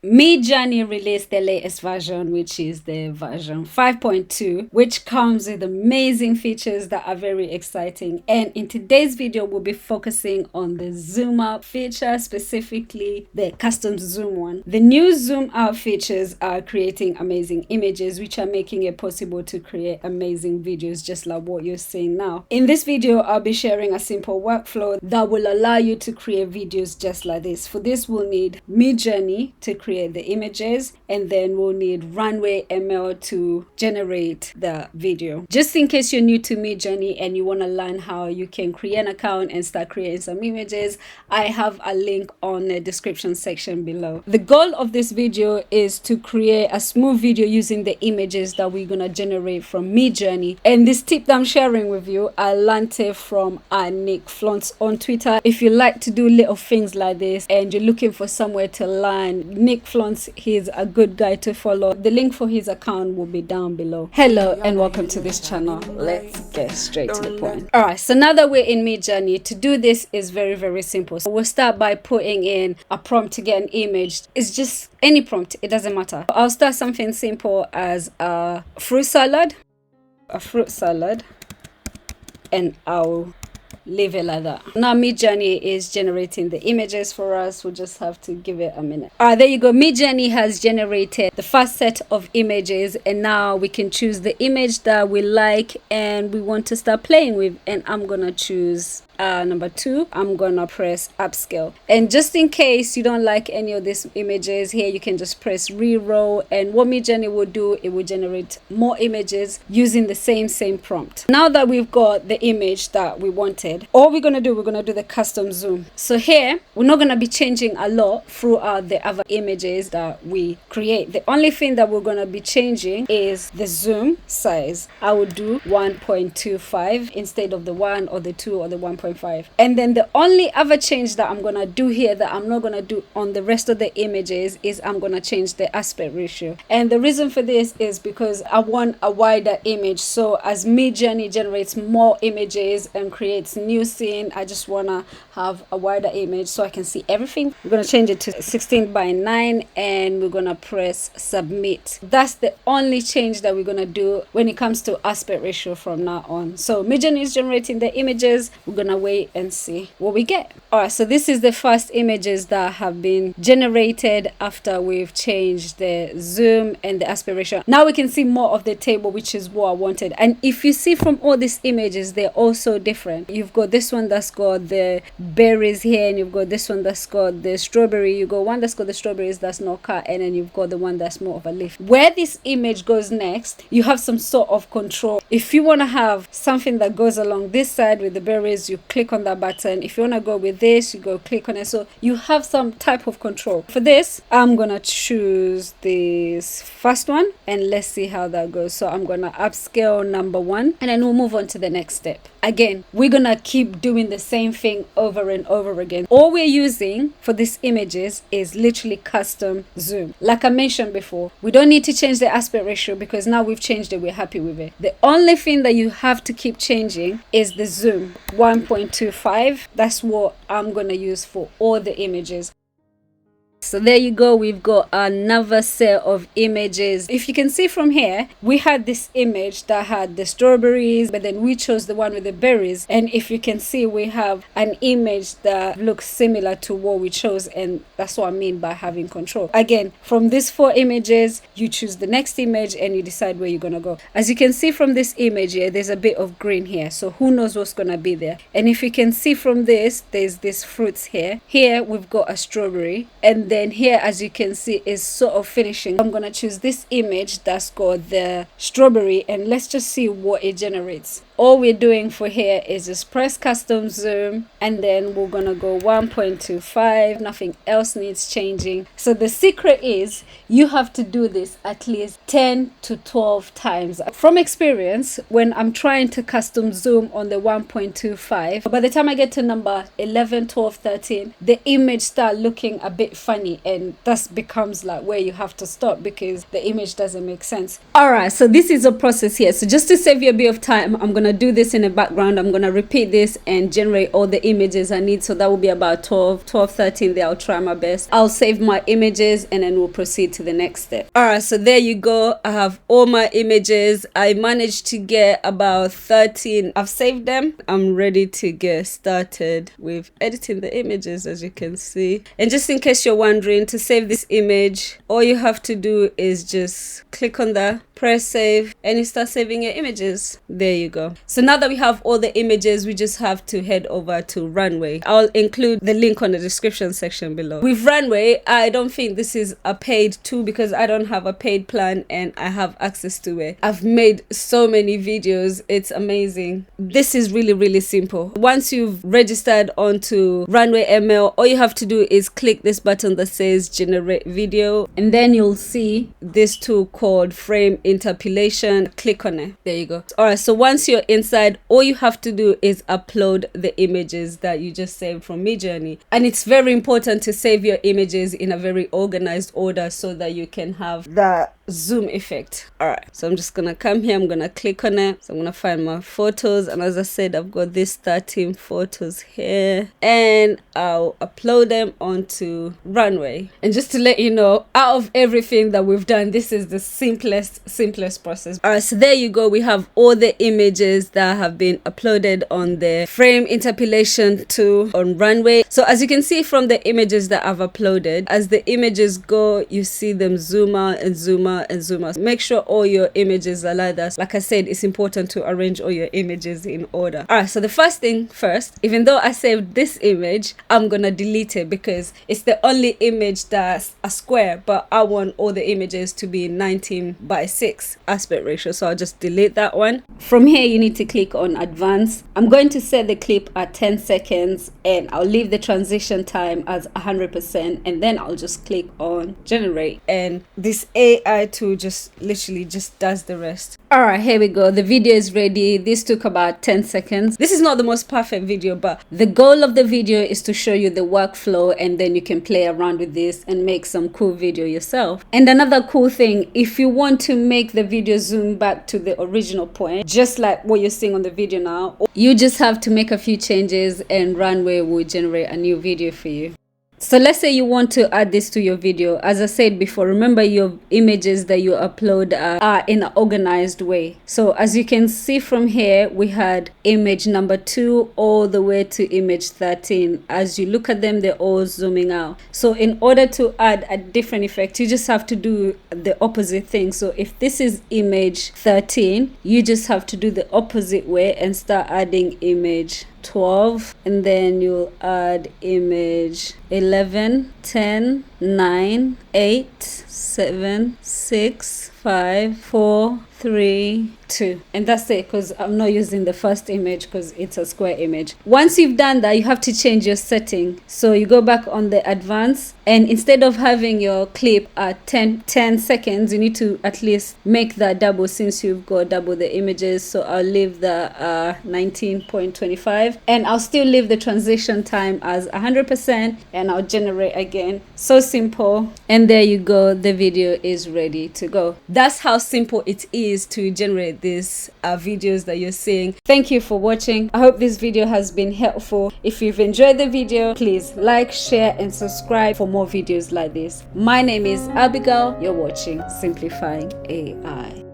Midjourney released the latest version, which is the version 5.2, which comes with amazing features that are very exciting. And in today's video, we'll be focusing on the zoom out feature, specifically the custom zoom one. The new zoom out features are creating amazing images, which are making it possible to create amazing videos, just like what you're seeing now. In this video, I'll be sharing a simple workflow that will allow you to create videos just like this. For this, we'll need Midjourney to create the images, and then we'll need RunwayML to generate the video. Just in case you're new to Midjourney and you want to learn how you can create an account and start creating some images, I have a link on the description section below. The goal of this video is to create a smooth video using the images that we're gonna generate from Midjourney. And this tip that I'm sharing with you, I learned it from Nick Flauntz on Twitter. If you like to do little things like this and you're looking for somewhere to learn, Nick Flauntz, he's a good guy to follow. The link for his account will be down below. Hello and welcome to this channel. Let's get straight to the point. All right, so now that we're in Midjourney, to do this is very simple. So we'll start by putting in a prompt to get an image. It's just any prompt, it doesn't matter. I'll start something simple as a fruit salad, and I'll leave it like that. Now Midjourney is generating the images for us. We'll just have to give it a minute. All right, there you go. Midjourney has generated the first set of images, and now we can choose the image that we like and we want to start playing with. And I'm gonna choose number 2. I'm gonna press upscale, and just in case you don't like any of these images here, you can just press reroll, and what Midjourney will do, it will generate more images using the same prompt. Now that we've got the image that we wanted, all we're gonna do the custom zoom. So here we're not gonna be changing a lot throughout the other images that we create. The only thing that we're gonna be changing is the zoom size. I will do 1.25 instead of the 1 or the 2 or the 1.5. And then the only other change that I'm gonna do here that I'm not gonna do on the rest of the images is I'm gonna change the aspect ratio. And the reason for this is because I want a wider image. So as Midjourney generates more images and creates new scene, I just wanna have a wider image so I can see everything. We're gonna change it to 16:9 and we're gonna press submit. That's the only change that we're gonna do when it comes to aspect ratio from now on. So Midjourney is generating the images. We're gonna wait and see what we get. All right, so this is the first images that have been generated after we've changed the zoom and the aspect ratio. Now we can see more of the table, which is what I wanted. And if you see from all these images, they're also different. You've got this one that's got the berries here, and you've got this one that's got the strawberry. You got one that's got the strawberries that's not cut, and then you've got the one that's more of a leaf. Where this image goes next, you have some sort of control. If you want to have something that goes along this side with the berries, you click on that button. If you want to go with this, you go click on it. So you have some type of control. For this, I'm gonna choose this first one, and let's see how that goes. So I'm gonna upscale number 1, and then we'll move on to the next step. Again, we're gonna keep doing the same thing over and over again. All we're using for these images is literally custom zoom. Like I mentioned before, we don't need to change the aspect ratio because now we've changed it, we're happy with it. The only thing that you have to keep changing is the zoom. 1.25, that's what I'm gonna use for all the images. So there you go, we've got another set of images. If you can see from here, we had this image that had the strawberries, but then we chose the one with the berries. And if you can see, we have an image that looks similar to what we chose, and that's what I mean by having control. Again, from these 4 images, you choose the next image and you decide where you're gonna go. As you can see from this image here, there's a bit of green here, so who knows what's gonna be there. And if you can see from this, there's these fruits here. Here we've got a strawberry, and then here, as you can see, is sort of finishing. I'm gonna choose this image that's got the strawberry, and let's just see what it generates. All we're doing for here is just press custom zoom, and then we're gonna go 1.25. Nothing else needs changing. So the secret is you have to do this at least 10 to 12 times. From experience, when I'm trying to custom zoom on the 1.25, by the time I get to number 11, 12, 13, the image start looking a bit funny, and that becomes like where you have to stop because the image doesn't make sense. All right, so this is a process here. So just to save you a bit of time, I'm gonna gonna do this in the background. I'm gonna repeat this and generate all the images I need. So that will be about 12, 13 there. I'll try my best. I'll save my images and then we'll proceed to the next step. All right, so there you go. I have all my images. I managed to get about 13. I've saved them. I'm ready to get started with editing the images, as you can see. And just in case you're wondering, to save this image, all you have to do is just click on that, press save, and you start saving your images. There you go. So now that we have all the images, we just have to head over to Runway. I'll include the link on the description section below. With Runway, I don't think this is a paid tool because I don't have a paid plan and I have access to it. I've made so many videos. It's amazing. This is really, really simple. Once you've registered onto RunwayML, all you have to do is click this button that says generate video, and then you'll see this tool called Frame Interpolation. Click on it. There you go. All right, so once you're inside, all you have to do is upload the images that you just saved from Midjourney. And it's very important to save your images in a very organized order so that you can have that zoom effect. All right, so I'm just gonna come here, I'm gonna click on it. So I'm gonna find my photos, and as I said, I've got these 13 photos here, and I'll upload them onto Runway. And just to let you know, out of everything that we've done, this is the simplest process. All right, so there you go. We have all the images that have been uploaded on the Frame Interpolation tool on Runway. So as you can see from the images that I've uploaded, as the images go, you see them zoom out and zoom out and zoom out. Make sure all your images are like that. Like I said, it's important to arrange all your images in order. All right, so the first thing first, even though I saved this image, I'm gonna delete it because it's the only image that's a square, but I want all the images to be 19:6 aspect ratio, so I'll just delete that one. From here, you need to click on advanced. I'm going to set the clip at 10 seconds and I'll leave the transition time as 100%, and then I'll just click on generate, and this AI tool just literally just does the rest. All right, here we go. The video is ready. This took about 10 seconds. This is not the most perfect video, but the goal of the video is to show you the workflow, and then you can play around with this and make some cool video yourself. And another cool thing, if you want to make the video zoom back to the original point, just like what you're seeing on the video now, you just have to make a few changes and Runway will generate a new video for you. So let's say you want to add this to your video. As I said before, remember your images that you upload are in an organized way. So as you can see from here, we had image number 2 all the way to image 13. As you look at them, they're all zooming out. So in order to add a different effect, you just have to do the opposite thing. So if this is image 13, you just have to do the opposite way and start adding image 12, and then you'll add image 11, 10, 9, 8, 7, 6, 5, 4, 3, 2, and that's it, because I'm not using the first image because it's a square image. Once you've done that, you have to change your setting. So you go back on the advanced, and instead of having your clip at 10 seconds, you need to at least make that double, since you've got double the images. So I'll leave the 19.25, and I'll still leave the transition time as 100%, and I'll generate again. So simple. And there you go, the video is ready to go. That's how simple it is to generate these videos that you're seeing. Thank you for watching. I hope this video has been helpful. If you've enjoyed the video, please like, share, and subscribe for more videos like this. My name is Abigail. You're watching Simplifying AI.